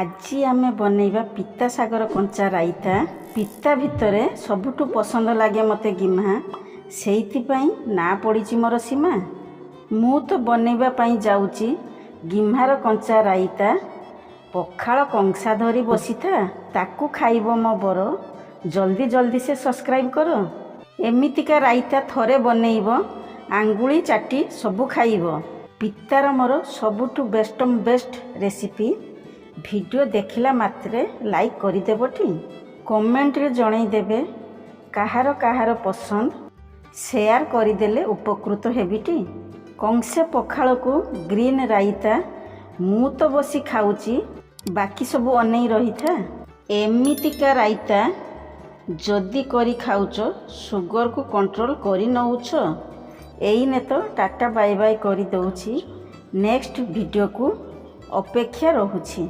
ଆଜି ଆମେ ବନେଇବା ପିତା ଶାଗର କଞ୍ଚା ରାଇତା। ପିତା ଭିତରେ ସବୁଠୁ ପସନ୍ଦ ଲାଗେ ମୋତେ ଗିମା, ସେଇଥିପାଇଁ ନାଁ ପଡ଼ିଛି ମୋର ସୀମା। ମୁଁ ତ ବନେଇବା ପାଇଁ ଯାଉଛି ଗିମ୍ହାର କଞ୍ଚା ରାଇତା। ପଖାଳ କଂସା ଧରି ବସିଥା, ତାକୁ ଖାଇବ ମୋ ବର। ଜଲ୍ଦି ଜଲ୍ଦି ସେ ସବସ୍କ୍ରାଇବ୍ କର। ଏମିତିକା ରାଇତା ଥରେ ବନେଇବ, ଆଙ୍ଗୁଳି ଚାଟି ସବୁ ଖାଇବ। ପିତାର ମୋର ସବୁଠୁ ବେଷ୍ଟ ରେସିପି। ଭିଡ଼ିଓ ଦେଖିଲା ମାତ୍ରେ ଲାଇକ୍ କରିଦେବଟି, କମେଣ୍ଟରେ ଜଣାଇଦେବେ କାହାର ପସନ୍ଦ, ସେୟାର କରିଦେଲେ ଉପକୃତ ହେବିଟି। କଂସେ ପଖାଳକୁ ଗ୍ରୀନ୍ ରାଇତା, ମୁଁ ତ ବସି ଖାଉଛି, ବାକି ସବୁ ଅନେଇ ରହିଥା। ଏମିତିକା ରାଇତା ଯଦି କରି ଖାଉଛ, ସୁଗରକୁ କଣ୍ଟ୍ରୋଲ କରି ନେଉଛ। ଏଇନେ ତ ଟାଟା ବାଇ ବାଇ କରିଦେଉଛି। ନେକ୍ସଟ ଭିଡ଼ିଓକୁ ଅପେକ୍ଷା ରହୁଛି।